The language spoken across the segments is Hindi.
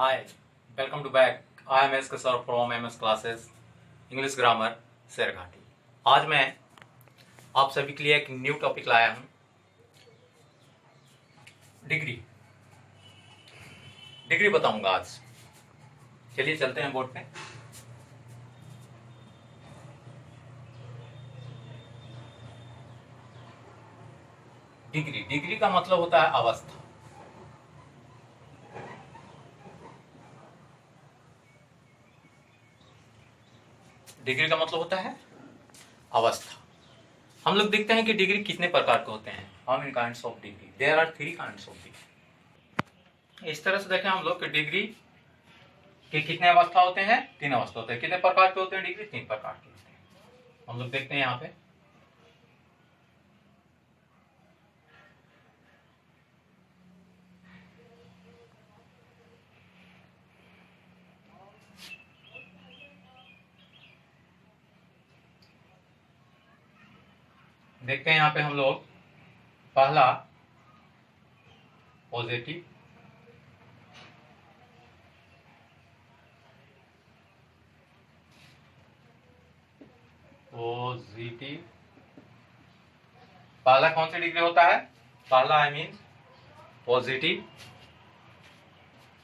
Hi, welcome to back. I am SK sir from MS classes English grammar Sherghati. आज मैं आप सभी के लिए एक न्यू टॉपिक लाया हूं, डिग्री। डिग्री बताऊंगा आज। चलिए चलते हैं बोर्ड पे। डिग्री, डिग्री का मतलब होता है अवस्था। डिग्री का मतलब होता है अवस्था। हम लोग देखते हैं कि डिग्री कितने प्रकार के होते हैं। How many kinds of degree? There are 3 kinds of degree. इस तरह से देखें हम लोग कि डिग्री के कितने अवस्था होते हैं? 3 अवस्था होते हैं। कितने प्रकार के होते हैं डिग्री? 3 प्रकार के होते हैं। हम लोग देखते हैं यहाँ पे। देखते हैं यहाँ पे हम लोग, पहला पॉजिटिव, पॉजिटिव। पहला कौन सी डिग्री होता है? पहला आई मीन पॉजिटिव।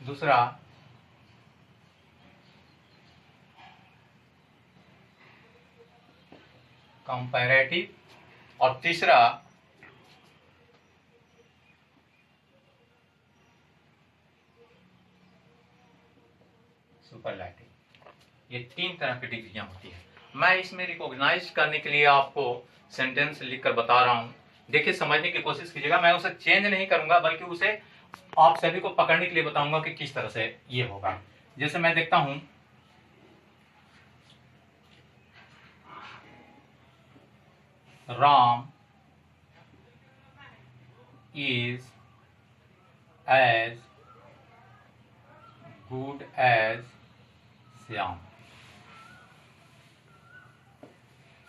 दूसरा कंपैरेटिव और तीसरा सुपरलैटिव। ये 3 तरह की डिग्रियां होती है। मैं इसमें रिकॉग्नाइज करने के लिए आपको सेंटेंस लिखकर बता रहा हूं। देखिए, समझने की कोशिश कीजिएगा। मैं उसे चेंज नहीं करूंगा, बल्कि उसे आप सभी को पकड़ने के लिए बताऊंगा कि किस तरह से ये होगा। जैसे मैं देखता हूं, Ram is as good as Shyam.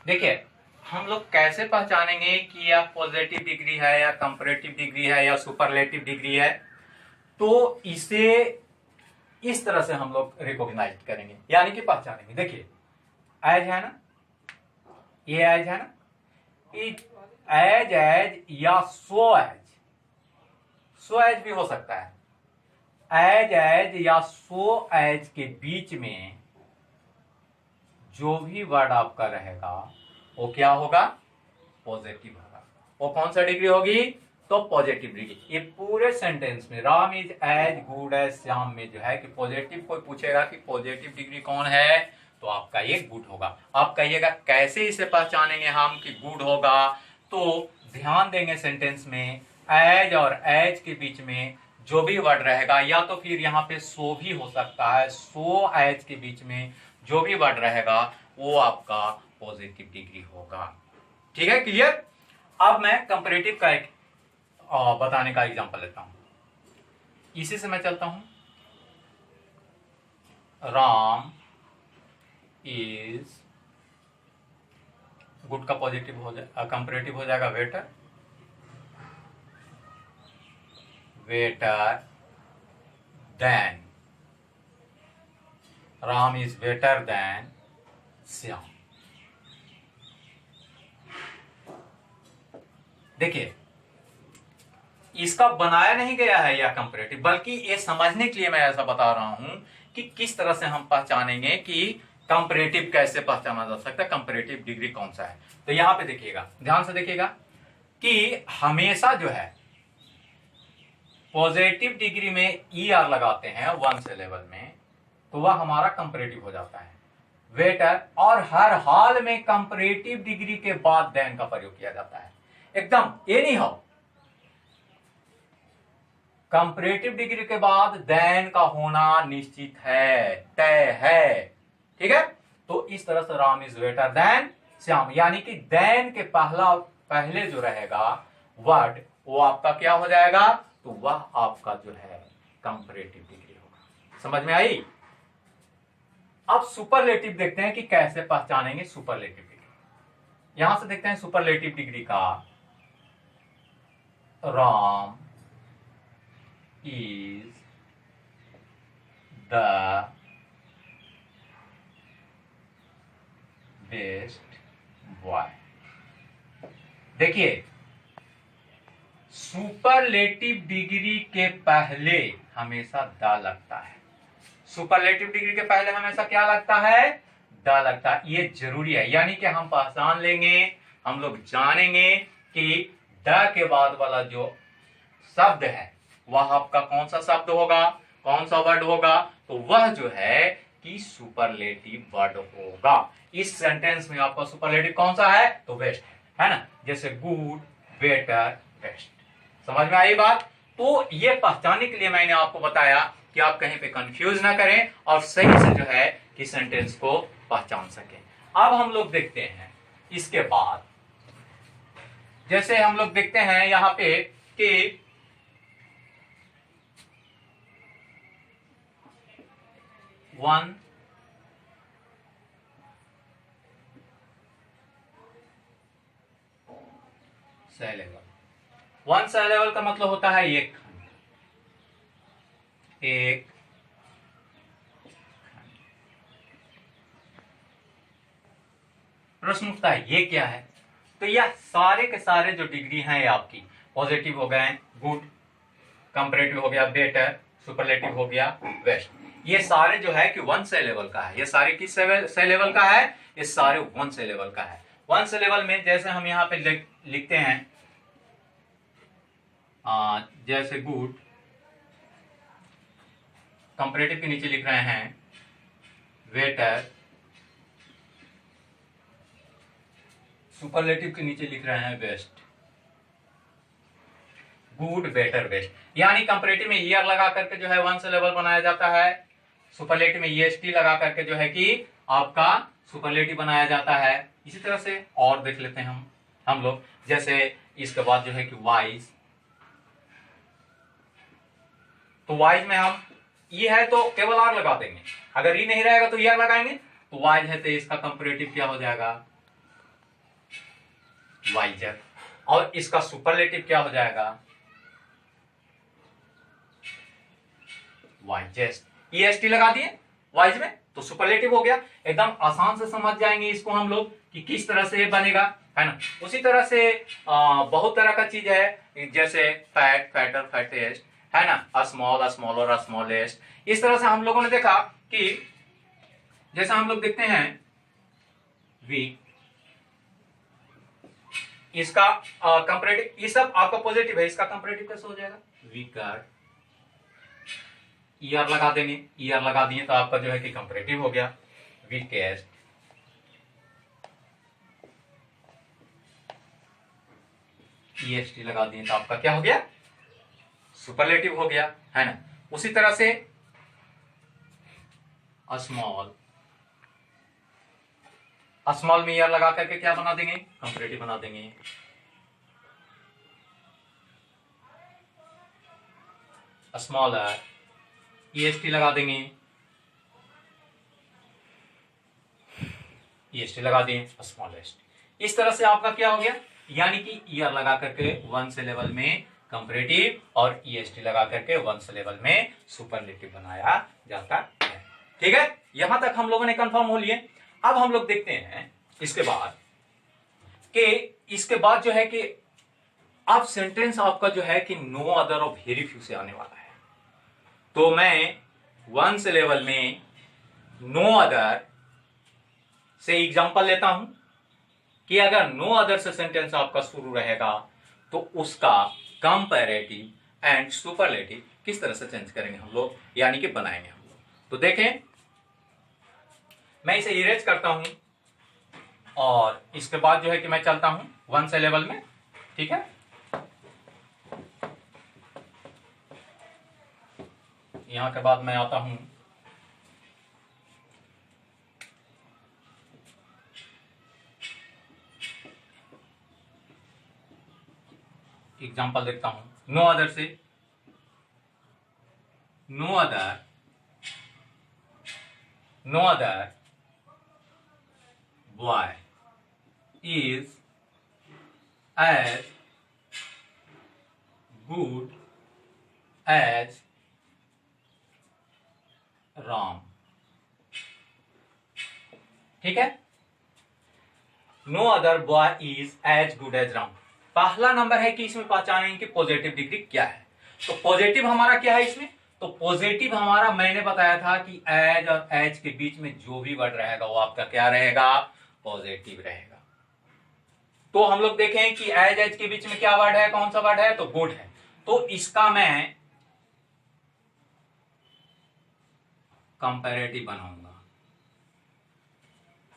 देखिए, हम लोग कैसे पहचानेंगे कि यह पॉजिटिव डिग्री है या कंपैरेटिव डिग्री है या सुपरलेटिव डिग्री है? तो इसे इस तरह से हम लोग रिकॉग्नाइज करेंगे, यानी कि पहचानेंगे। देखिए, एज है ना, ये एज है ना, एज एज या सो एज, सो एज भी हो सकता है। एज एज या सो एज के बीच में जो भी वर्ड आपका रहेगा वो क्या होगा? पॉजिटिव होगा। वो कौन सा डिग्री होगी? तो पॉजिटिव डिग्री। ये पूरे सेंटेंस में Ram is as good as Shyam में जो है कि पॉजिटिव, कोई पूछेगा कि पॉजिटिव डिग्री कौन है, तो आपका ये गुड होगा। आप कहिएगा कैसे इसे पहचानेंगे हम कि गुड होगा? तो ध्यान देंगे सेंटेंस में एज और एज के बीच में जो भी वर्ड रहेगा, या तो फिर यहाँ पे सो भी हो सकता है, सो एज के बीच में जो भी वर्ड रहेगा वो आपका पॉजिटिव डिग्री होगा। ठीक है, क्लियर? अब मैं कंपैरेटिव का एक बताने का एग्जांपल लेता हूं। इसी से मैं चलता हूं। राम इज गुड का पॉजिटिव हो जाएगा, कंपैरेटिव हो जाएगा better, better than. Ram is better than Shyam. देखिए, इसका बनाया नहीं गया है यह कंपैरेटिव, बल्कि ये समझने के लिए मैं ऐसा बता रहा हूं कि किस तरह से हम पहचानेंगे कि कंपैरेटिव कैसे पहचाना जा सकता है, कंपैरेटिव डिग्री कौन सा है। तो यहां पे देखिएगा, ध्यान से देखिएगा कि हमेशा जो है पॉजिटिव डिग्री में ई आर लगाते हैं 1 से लेवल में, तो वह हमारा कंपैरेटिव हो जाता है वेटर। और हर हाल में कंपैरेटिव डिग्री के बाद देन का प्रयोग किया जाता है। एकदम एनी हाउ कंपैरेटिव डिग्री के बाद देन का होना निश्चित है, तय है। ठीक है, तो इस तरह से Ram is better than Shyam, यानी कि देन के पहले जो रहेगा वर्ड वो आपका क्या हो जाएगा? तो वह आपका जो है कंपैरेटिव डिग्री होगा। समझ में आई? अब सुपरलेटिव देखते हैं कि कैसे पहचानेंगे सुपरलेटिव डिग्री। यहां से देखते हैं सुपरलेटिव डिग्री का। Ram is the best boy. देखिए, सुपरलेटिव डिग्री के पहले हमेशा द लगता है। सुपरलेटिव डिग्री के पहले हमेशा क्या लगता है? द लगता है। ये जरूरी है, यानी कि हम पहचान लेंगे, हम लोग जानेंगे कि द के बाद वाला जो शब्द है वह आपका कौन सा शब्द होगा, कौन सा वर्ड होगा? तो वह जो है कि सुपरलेटिव वर्ड होगा। इस सेंटेंस में आपका सुपरलेटिव कौन सा है? तो बेस्ट है ना, जैसे गुड, बेटर, बेस्ट। समझ में आई बात? तो ये पहचानने के लिए मैंने आपको बताया कि आप कहीं पे कंफ्यूज ना करें और सही से जो है कि सेंटेंस को पहचान सकें। अब हम लोग देखते हैं इसके बाद, जैसे हम लोग देखते हैं यहां पे कि वन सेलेबल। वन सेलेबल का मतलब होता है एक खंड, एक प्रश्न उठता है ये क्या है? तो यह सारे के सारे जो डिग्री हैं आपकी, पॉजिटिव हो गए गुड, कंपैरेटिव हो गया बेटर, सुपरलेटिव हो गया बेस्ट, ये सारे जो है कि वन से लेवल का है। ये सारे किस से लेवल का है? ये सारे वन से लेवल का है। वन से लेवल में जैसे हम यहाँ पे लिखते हैं जैसे गुड, कंपैरेटिव के नीचे लिख रहे हैं बेटर, सुपरलेटिव के नीचे लिख रहे हैं बेस्ट, गुड, बेटर, बेस्ट। यानी कंपैरेटिव में ईयर लगा करके जो है वन से लेवल बनाया जाता है, सुपरलेटिव में ईएसटी लगा करके जो है कि आपका सुपरलेटिव बनाया जाता है। इसी तरह से और देख लेते हैं हम लोग, जैसे इसके बाद जो है कि वाइज, तो वाइज में हम ये है तो केवल आर लगा देंगे, अगर ये नहीं रहेगा तो ईयर लगाएंगे। तो वाइज है तो इसका कंपैरेटिव क्या हो जाएगा? वाइजर। और इसका सुपरलेटिव क्या हो जाएगा? वाइजेस्ट। ईएसटी लगा दिए वाइज में तो सुपरलेटिव हो गया। एकदम आसान से समझ जाएंगे इसको हम लोग कि किस तरह से बनेगा, है ना। उसी तरह से बहुत तरह का चीज है, जैसे फैट, फैटर, फैटेस्ट, है ना, स्मॉल, स्मॉलर, स्मॉलेस्ट। इस तरह से हम लोगों ने देखा कि जैसा हम लोग देखते हैं वीक, इसका कंपैरेटिव, ये सब आपका पॉजिटिव है, इसका कंपैरेटिव कैसे हो जाएगा? वीकर। ईयर लगा देंगे, ईयर लगा दिए तो आपका जो है कि कंपैरेटिव हो गया। वीकेस्ट, ईएसटी लगा दिए तो आपका क्या हो गया? सुपरलेटिव हो गया, है ना। उसी तरह से स्मॉल, स्मॉल में ईयर लगा करके क्या बना देंगे? कंपैरेटिव बना देंगे। स्मॉलर, ईएसटी लगा देंगे, ईएसटी लगा दें, स्मॉलेस्ट। इस तरह से आपका क्या हो गया? यानी कि ईयर लगा करके वन से लेवल में कंपैरेटिव और ईएसटी लगा करके वन से लेवल में सुपरलेटिव बनाया जाता है। ठीक है, यहां तक हम लोगों ने कंफर्म हो लिए। अब हम लोग देखते हैं इसके बाद कि इसके बाद जो है कि अब सेंटेंस आपका जो है कि नो अदर और वेरी फ्यू से आने वाला है। तो मैं वन से लेवल में नो अदर से एग्जांपल लेता हूं कि अगर नो अदर से सेंटेंस आपका शुरू रहेगा तो उसका कंपैरेटिव एंड सुपरलेटिव किस तरह से चेंज करेंगे हम लोग, यानी कि बनाएंगे हम लोग। तो देखें, मैं इसे इरेज करता हूं और इसके बाद जो है कि मैं चलता हूं वन से लेवल में। ठीक है, यहां के बाद मैं आता हूं एग्जांपल देखता हूं नो अदर से। No other, no other boy is as good as Ram. ठीक है, no other boy is as good as Ram. पहला नंबर है कि इसमें पहचानेंगे कि पॉजिटिव डिग्री क्या है। तो पॉजिटिव हमारा क्या है इसमें, तो पॉजिटिव हमारा मैंने बताया था कि एज और एच के बीच में जो भी वर्ड रहेगा वो आपका क्या रहेगा, पॉजिटिव रहेगा। तो हम लोग देखें कि एज एच के बीच में क्या वर्ड है, कौन सा वर्ड है, तो गुड है। तो इसका मैं कंपैरेटिव बनाऊंगा।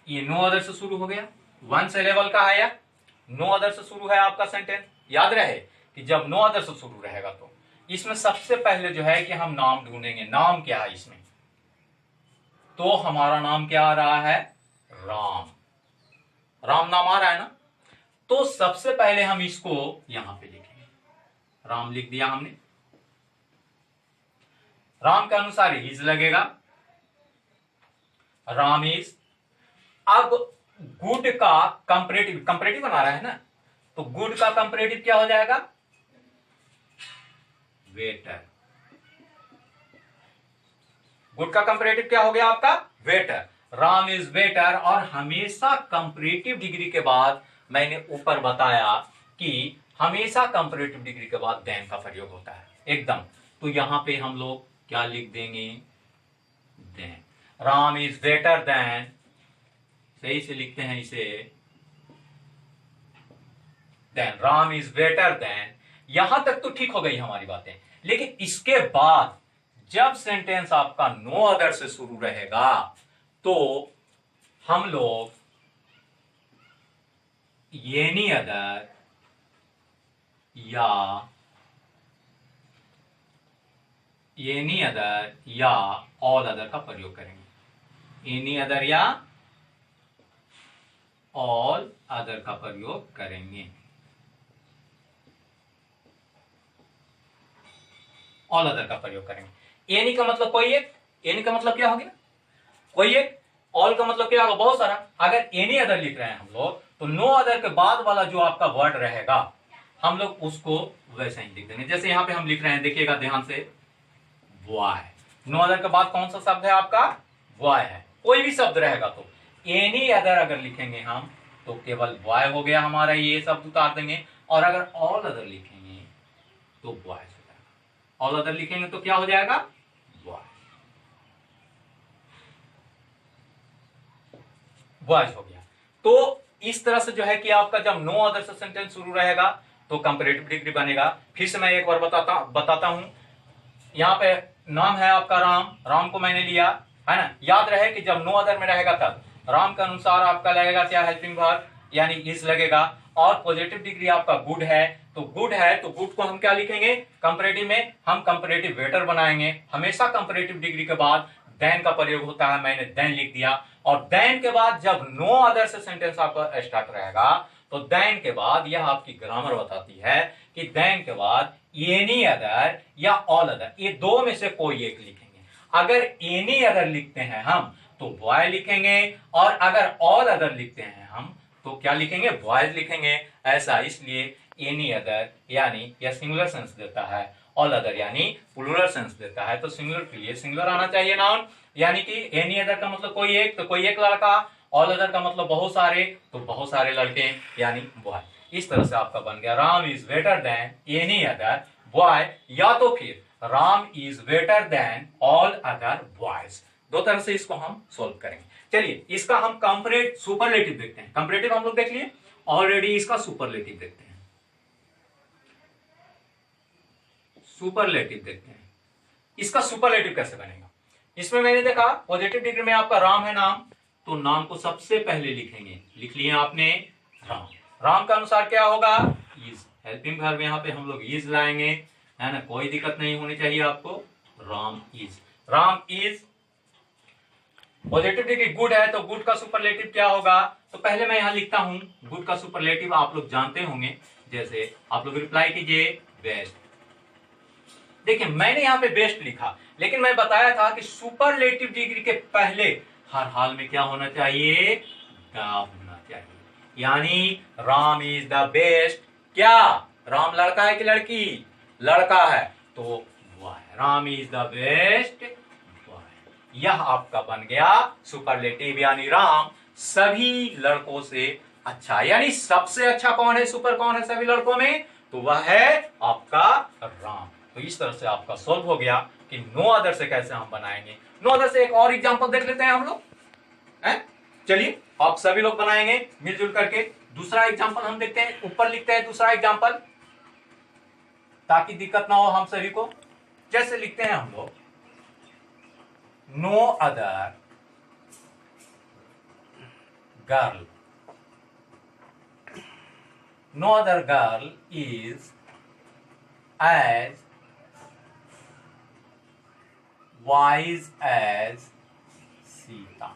ये नो अदर से शुरू हो गया, वन सिलेबल का है या नो अदर से शुरू है आपका सेंटेंस। याद रहे कि जब नो अदर से शुरू रहेगा तो इसमें सबसे पहले जो है कि हम नाम ढूंढेंगे। नाम क्या है इसमें, तो हमारा नाम क्या आ रहा है, राम। राम नाम आ रहा है ना, तो सबसे पहले हम इसको यहां पे लिखेंगे। राम लिख दिया हमने, राम के अनुसार इज लगेगा, राम इज। अब गुड का कंपैरेटिव, कंपैरेटिव बना रहा है ना, तो गुड का कंपैरेटिव क्या हो जाएगा, वेटर। गुड का कंपैरेटिव क्या हो गया आपका, वेटर। Ram is waiter. और हमेशा कंपैरेटिव डिग्री के बाद मैंने ऊपर बताया कि हमेशा कंपैरेटिव डिग्री के बाद देन का प्रयोग होता है एकदम। तो यहां पे हम लोग क्या लिख देंगे, than. Ram is better than, सही से लिखते हैं इसे, than. Ram is better than. यहां तक तो ठीक हो गई हमारी बातें, लेकिन इसके बाद जब सेंटेंस आपका नो अदर से शुरू रहेगा तो हम लोग एनी अदर या एनी अदर या ऑल अदर का प्रयोग करेंगे। एनी अदर या ऑल अदर का प्रयोग करेंगे। ऑल अदर का प्रयोग करेंगे। एनी का मतलब कोई एक, एनी का मतलब क्या हो गया, कोई एक। ऑल का मतलब क्या होगा, बहुत सारा। अगर एनी अदर लिख रहे हैं हम लोग तो नो अदर के बाद वाला जो आपका वर्ड रहेगा हम लोग उसको वैसे ही लिख देंगे। जैसे यहां पे हम लिख रहे हैं, देखिएगा ध्यान से, बॉय। नो अदर के बाद कौन सा शब्द है आपका, बॉय है। कोई भी शब्द रहेगा तो एनी अदर अगर लिखेंगे हम तो केवल बॉय हो गया हमारा, ये शब्द उतार देंगे। और अगर ऑल अदर लिखेंगे तो बॉय हो जाएगा। ऑल अदर लिखेंगे तो क्या हो जाएगा, बॉय, बॉयज हो गया। तो इस तरह से जो है कि आपका जब नो अदर से सेंटेंस शुरू रहेगा तो कंपैरेटिव डिग्री बनेगा। फिर से मैं एक बार बताता हूं। यहां पे नाम है आपका राम, राम को मैंने लिया है ना। याद रहे कि जब नो अदर में रहेगा तब राम के अनुसार आपका लगेगा क्या, हेल्पिंग वर्ब यानी इज लगेगा। और पॉजिटिव डिग्री आपका गुड है, तो गुड है तो गुड को हम क्या लिखेंगे, कंपैरेटिव में हम कंपैरेटिव वेटर बनाएंगे। हमेशा कंपैरेटिव डिग्री के बाद देन का प्रयोग होता है, मैंने देन लिख दिया। और देन के बाद जब नो अदर से सेंटेंस आपका स्टार्ट रहेगा तो देन के बाद यह आपकी ग्रामर बताती है कि देन के बाद एनी अदर या ऑल अदर, ये दो में से कोई एक लिखेंगे। अगर एनी अदर लिखते हैं हम तो बॉय लिखेंगे, और अगर ऑल अदर लिखते हैं हम तो क्या लिखेंगे, बॉयज लिखेंगे। ऐसा इसलिए एनी अदर यानी यह सिंगुलर सेंस देता है, ऑल अदर यानी प्लूरल सेंस देता है। तो सिंगुलर के लिए सिंगुलर आना चाहिए नाउन, यानी कि एनी अदर का मतलब कोई एक, तो कोई एक लड़का। ऑल अदर का मतलब बहुत सारे, तो बहुत सारे लड़के यानी बॉय। इस तरह से आपका बन गया Ram is better then any other boy, या तो फिर Ram is better then all other boys. दो तरह से इसको हम सोल्व करेंगे। चलिए इसका हम कंपैरेटिव सुपरलेटिव देखते हैं। कंपैरेटिव हम लोग देख लिए ऑलरेडी, इसका सुपरलेटिव देखते हैं। सुपरलेटिव देखते हैं, इसका सुपरलेटिव कैसे बनेगा। इसमें मैंने देखा पॉजिटिव डिग्री में आपका राम है नाम, तो नाम को सबसे पहले लिखेंगे। लिख लिया आपने राम। राम का अनुसार क्या होगा, इज। हेल्पिंग वर्ब यहां पे हम लोग इज लाएंगे, है ना, कोई दिक्कत नहीं होनी चाहिए आपको। Ram is, Ram is. Positive degree good है तो गुड का सुपरलेटिव क्या होगा, तो पहले मैं यहां लिखता हूं गुड का सुपरलेटिव, आप लोग जानते होंगे। जैसे आप लोग रिप्लाई कीजिए बेस्ट। देखिए मैंने यहां पे बेस्ट लिखा, लेकिन मैं बताया था कि सुपरलेटिव डिग्री के पहले हर हाल में क्या होना चाहिए, द होना चाहिए। यानी राम इज द बेस्ट। क्या राम लड़का है कि लड़की, लड़का है तो boy. Ram is the best boy. यह आपका बन गया सुपरलेटिव, यानी राम सभी लड़कों से अच्छा। यानी सबसे अच्छा कौन है, सुपर कौन है सभी लड़कों में, तो वह है आपका राम। तो इस तरह से आपका सॉल्व हो गया कि नो अदर से कैसे हम बनाएंगे। नो अदर से एक और एग्जांपल देख लेते हैं हम लोग, हैं? चलिए आप सभी लोग बनाएंगे मिलजुल करके। दूसरा एग्जांपल हम देखते हैं, ऊपर लिखते हैं दूसरा एग्जांपल ताकि दिक्कत ना हो हम सभी को। जैसे लिखते हैं हम लोग, no other girl, no other girl is as wise as Sita.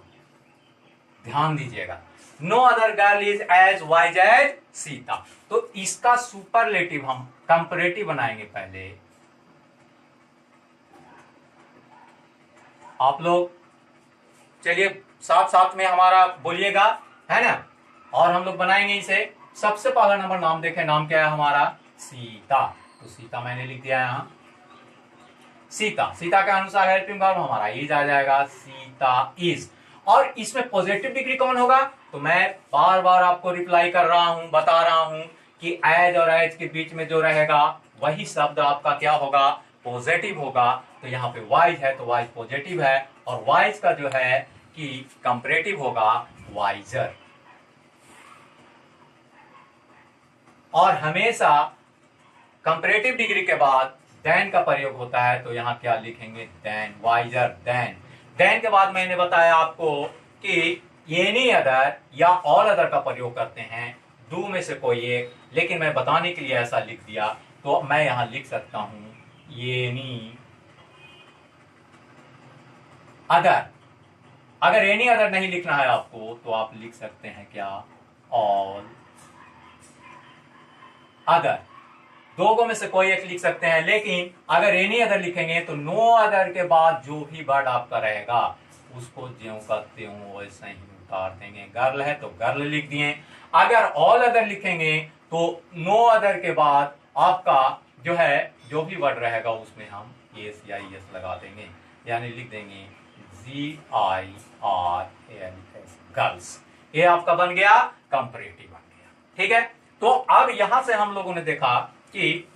ध्यान दीजिएगा, no other girl is as wise as Sita. तो इसका सुपरलेटिव हम कंपैरेटिव बनाएंगे पहले। आप लोग चलिए साथ साथ में हमारा बोलिएगा, है ना। और हम लोग बनाएंगे इसे। सबसे पहला नंबर नाम देखें, नाम क्या है हमारा, सीता। तो सीता मैंने लिख दिया यहां, सीता। सीता के अनुसार हेल्पिंग वर्ब हमारा इज आ जाएगा, सीता इज। और इसमें पॉजिटिव डिग्री कौन होगा, तो मैं बार बार आपको रिप्लाई कर रहा हूं, बता रहा हूं कि एज और एज के बीच में जो रहेगा वही शब्द आपका क्या होगा, पॉजिटिव होगा। तो यहाँ पे वाइज है तो वाइज पॉजिटिव है, और वाइज का जो है कि कंपैरेटिव होगा वाइजर। और हमेशा कंपैरेटिव डिग्री के बाद देन का प्रयोग होता है, तो यहाँ क्या लिखेंगे, देन, वाइजर देन। देन के बाद मैंने बताया आपको कि एनी अदर या ऑल अदर का प्रयोग करते हैं, दो में से कोई एक, लेकिन मैं बताने के लिए ऐसा लिख दिया, तो मैं यहां लिख सकता हूं एनी अदर। अगर एनी अदर नहीं लिखना है आपको तो आप लिख सकते हैं क्या, ऑल अदर। दो में से कोई एक लिख सकते हैं, लेकिन अगर एनी अदर लिखेंगे तो नो अदर के बाद जो भी वर्ड आपका रहेगा उसको ज्यों का त्यों वैसे ही उतार देंगे। गर्ल है तो गर्ल लिख दिए। अगर ऑल अदर लिखेंगे तो नो अदर के बाद आपका जो है जो भी वर्ड रहेगा उसमें हम एस या एस लगा देंगे, यानी लिख देंगे GIRLS, गर्ल्स। ये आपका बन गया कंपैरेटिव बन गया। ठीक है, तो अब यहां से हम लोगों ने देखा कि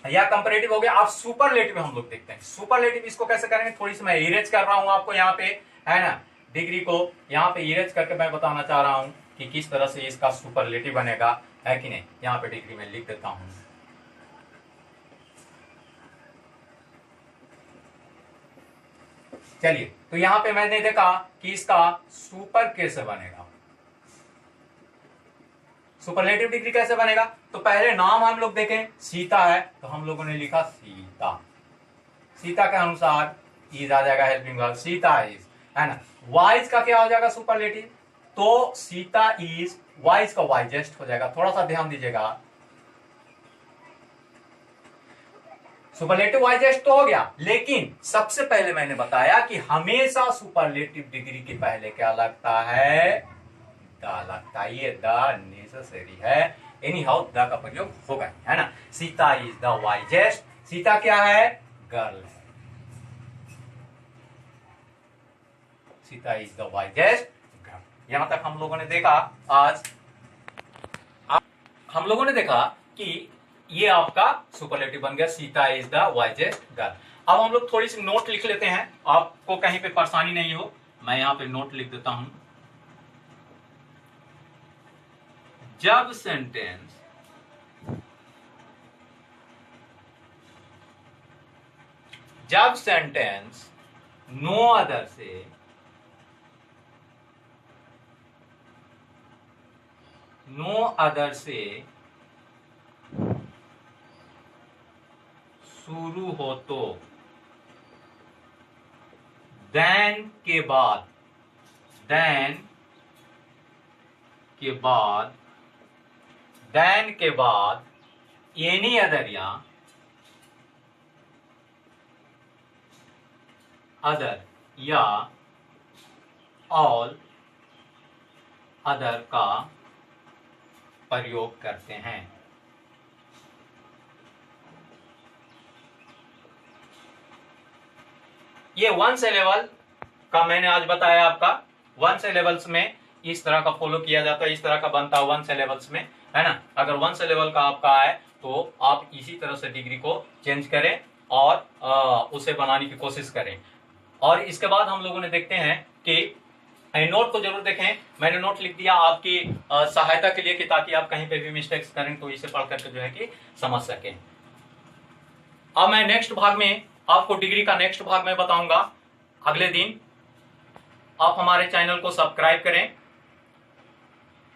या कंपैरेटिव हो गया। आप सुपरलेटिव हम लोग देखते हैं। सुपरलेटिव इसको कैसे करेंगे, थोड़ी सी मैं इरेज कर रहा हूं आपको यहाँ पे, है ना, डिग्री को यहाँ पे इरेज करके मैं बताना चाह रहा हूं कि किस तरह से इसका सुपरलेटिव बनेगा, है कि नहीं। यहाँ पे डिग्री में लिख देता हूं, चलिए। तो यहाँ पे मैंने देखा कि इसका सुपर कैसे बनेगा, सुपरलेटिव डिग्री कैसे बनेगा। तो पहले नाम हम लोग देखें, सीता है तो हम लोगों ने लिखा सीता। सीता के अनुसार इज आ जाएगा हेल्पिंग वर्ब, सीता इज, है ना। वाइज का क्या हो जाएगा सुपरलेटिव, तो सीता इज, वाइज का वाइजेस्ट हो जाएगा। थोड़ा सा ध्यान दीजिएगा, सुपरलेटिव वाइजेस्ट तो हो गया, लेकिन सबसे पहले मैंने बताया कि हमेशा सुपरलेटिव डिग्री के पहले क्या लगता है, द लगता है। ये द नेसेसरी है, एनी हाउ द का प्रयोग होगा, है ना। Sita is the wisest, Sita क्या है, गर्ल है। Sita is the wisest girl. यहां तक हम लोगों ने देखा आज, हम लोगों ने देखा कि ये आपका सुपरलेटिव बन गया, Sita is the wisest girl. अब हम लोग थोड़ी सी नोट लिख लेते हैं, आपको कहीं पे परेशानी नहीं हो। मैं यहां पे नोट लिख देता हूं। जब सेंटेंस नो अदर से शुरू हो तो देन के बाद एनी अदर या ऑल अदर का प्रयोग करते हैं। ये वन सिलेबल का मैंने आज बताया आपका 1 से लेवल्स में इस तरह का फॉलो किया जाता है, इस तरह का बनता है 1 से लेवल्स में, है ना। अगर 1 से लेवल का आपका है तो आप इसी तरह से डिग्री को चेंज करें और उसे बनाने की कोशिश करें। और इसके बाद हम लोगों ने देखते हैं कि नोट को जरूर देखें, मैंने नोट लिख दिया आपकी सहायता के लिए कि ताकि आप कहीं पे भी मिस्टेक्स करें तो इसे पढ़ करके जो है कि समझ सकें। अब मैं नेक्स्ट भाग में आपको डिग्री का नेक्स्ट भाग में बताऊंगा अगले दिन। आप हमारे चैनल को सब्सक्राइब करें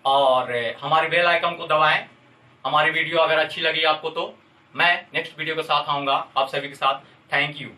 और हमारे बेल आइकन को दबाएं। हमारी वीडियो अगर अच्छी लगी आपको तो मैं नेक्स्ट वीडियो के साथ आऊंगा आप सभी के साथ। Thank you.